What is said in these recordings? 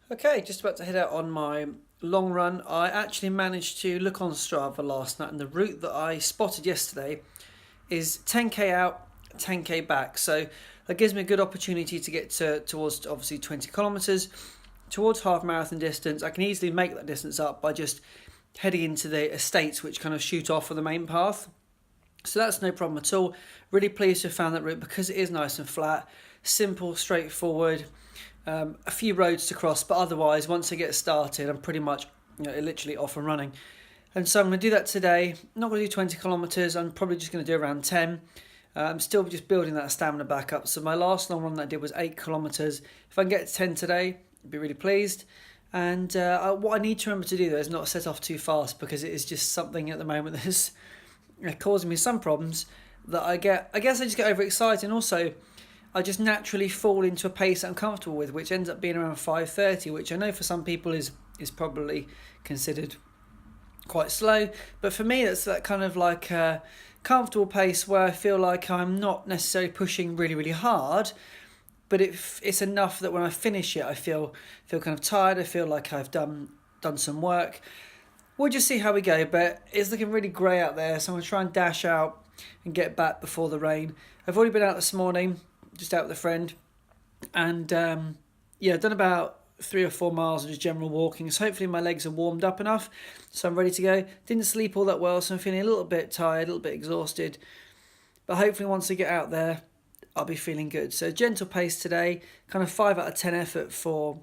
Okay, just about to head out on my long run. I actually managed to look on Strava last night, and the route that I spotted yesterday is 10k out, 10k back. So that gives me a good opportunity to get towards obviously 20 kilometers, towards half marathon distance. I can easily make that distance up by just heading into the estates, which kind of shoot off of the main path. So that's no problem at all. Really pleased to have found that route because it is nice and flat, simple, straightforward. A few roads to cross, but otherwise, once I get started, I'm pretty much literally off and running. And so I'm going to do that today. I'm not going to do 20 kilometres. I'm probably just going to do around 10. I'm still just building that stamina back up. So my last long run that I did was 8 kilometres. If I can get to 10 today, I'd be really pleased. And what I need to remember to do though is not set off too fast, because it is just something at the moment that's causing me some problems that I guess I just get overexcited, and also I just naturally fall into a pace that I'm comfortable with, which ends up being around 5:30, which I know for some people is probably considered quite slow. But for me, that's that kind of like a comfortable pace where I feel like I'm not necessarily pushing really, really hard, but it's enough that when I finish it, I feel kind of tired. I feel like I've done some work. We'll just see how we go, but it's looking really grey out there, so I'm going to try and dash out and get back before the rain. I've already been out this morning, just out with a friend, and done about 3 or 4 miles of just general walking. So hopefully my legs are warmed up enough, so I'm ready to go. Didn't sleep all that well, so I'm feeling a little bit tired, a little bit exhausted, but hopefully once I get out there, I'll be feeling good. So gentle pace today, kind of 5 out of 10 effort for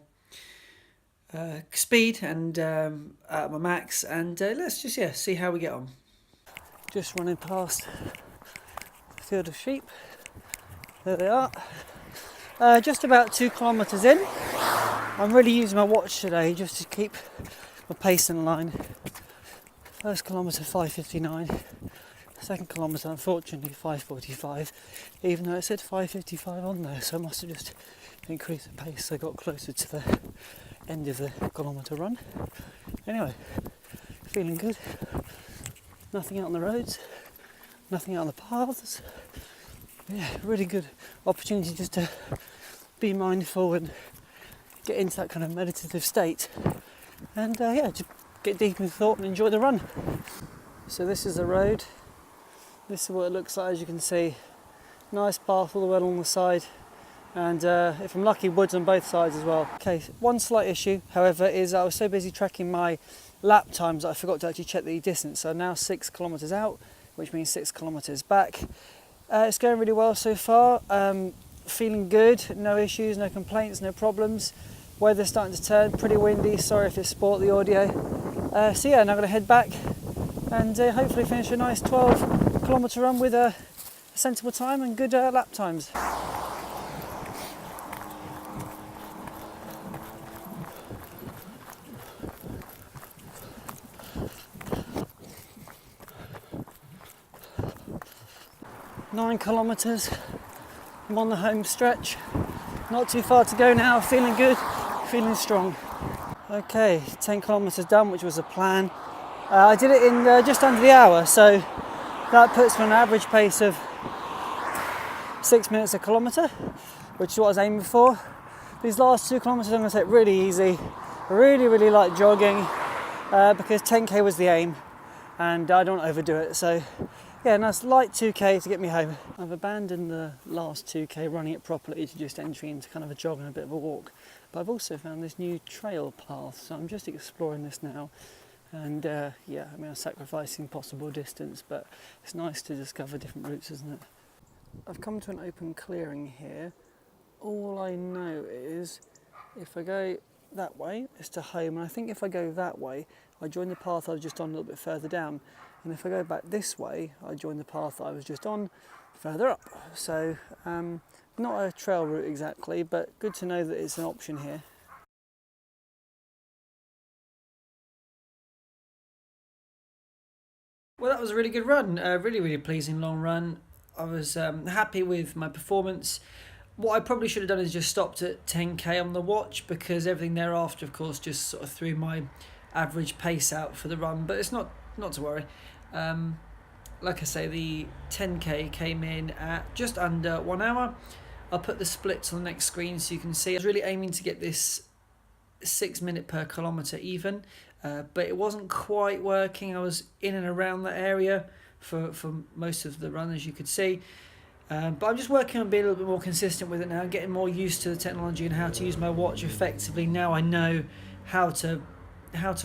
speed and at my max, and let's just see how we get on. Just running past a field of sheep. There they are. Just about 2 kilometres in. I'm really using my watch today just to keep my pace in line. First kilometre 5:59. Second kilometre unfortunately 5:45, even though it said 5:55 on there, so I must have just increased the pace so I got closer to the end of the kilometre run. Anyway, feeling good. Nothing out on the roads, nothing out on the paths. Yeah, really good opportunity just to be mindful and get into that kind of meditative state, and just get deep in thought and enjoy the run. So this is the road. This is what it looks like, as you can see. Nice path all the way along the side, and if I'm lucky, woods on both sides as well. Okay, one slight issue, however, is I was so busy tracking my lap times that I forgot to actually check the distance. So I'm now 6 kilometres out, which means 6 kilometres back. It's going really well so far. Feeling good, no issues, no complaints, no problems. Weather's starting to turn, pretty windy. Sorry if it's spoilt the audio. Now I'm going to head back and hopefully finish a nice 12 kilometre run with a sensible time and good lap times. Nine kilometres, I'm on the home stretch, not too far to go now, feeling good, feeling strong. Okay, 10 kilometres done, which was a plan. I did it in just under the hour, so that puts me on an average pace of 6 minutes a kilometre, which is what I was aiming for. These last 2 kilometres I'm going to take really easy. I really like jogging because 10k was the aim and I don't want to overdo it, so yeah, nice light 2k to get me home. I've abandoned the last 2k, running it properly, to just entry into kind of a jog and a bit of a walk. But I've also found this new trail path, so I'm just exploring this now. And I'm sacrificing possible distance, but it's nice to discover different routes, isn't it? I've come to an open clearing here. All I know is if I go that way, it's to home, and I think if I go that way, I join the path I was just on a little bit further down. And if I go back this way, I join the path I was just on further up. So not a trail route exactly, but good to know that it's an option here. Well, that was a really good run, really pleasing long run. I was happy with my performance. What I probably should have done is just stopped at 10k on the watch, because everything thereafter, of course, just sort of threw my average pace out for the run, but it's not to worry. Like I say, the 10k came in at just under 1 hour. I'll put the splits on the next screen so you can see. I was really aiming to get this 6 minute per kilometre even, but it wasn't quite working. I was in and around that area for most of the run, as you could see. But I'm just working on being a little bit more consistent with it now, getting more used to the technology and how to use my watch effectively. Now I know how to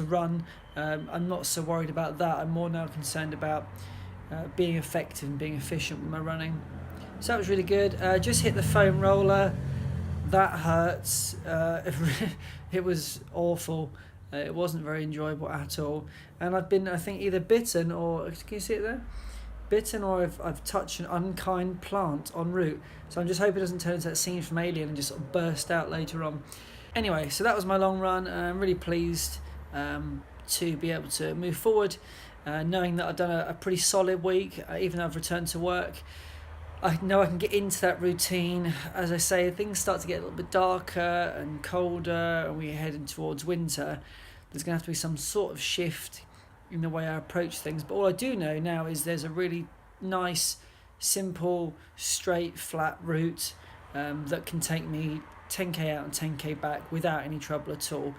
run. I'm not so worried about that. I'm more now concerned about being effective and being efficient with my running. So that was really good. Just hit the foam roller. That hurts. It was awful. It wasn't very enjoyable at all. And I've been, I think, either bitten or, can you see it there? Bitten, or I've touched an unkind plant en route. So I'm just hoping it doesn't turn into that scene from Alien and just sort of burst out later on. Anyway, so that was my long run, and I'm really pleased to be able to move forward, knowing that I've done a pretty solid week, even though I've returned to work. I know I can get into that routine. As I say, things start to get a little bit darker and colder, and we're heading towards winter. There's going to have to be some sort of shift in the way I approach things. But all I do know now is there's a really nice, simple, straight, flat route that can take me 10k out and 10k back without any trouble at all.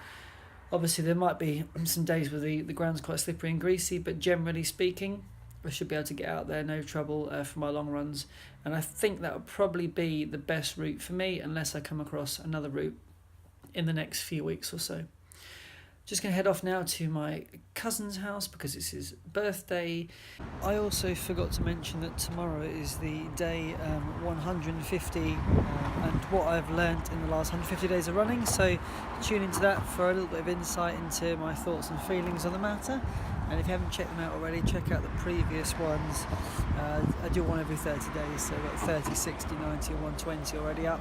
Obviously, there might be some days where the ground's quite slippery and greasy, but generally speaking, I should be able to get out there, no trouble for my long runs. And I think that would probably be the best route for me, unless I come across another route in the next few weeks or so. Just going to head off now to my cousin's house because it's his birthday. I also forgot to mention that tomorrow is the day 150 and what I've learnt in the last 150 days of running. So tune into that for a little bit of insight into my thoughts and feelings on the matter. And if you haven't checked them out already, check out the previous ones. I do one every 30 days, so I've got 30, 60, 90 and 120 already up.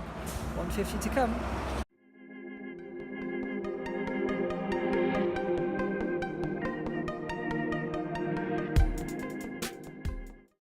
150 to come.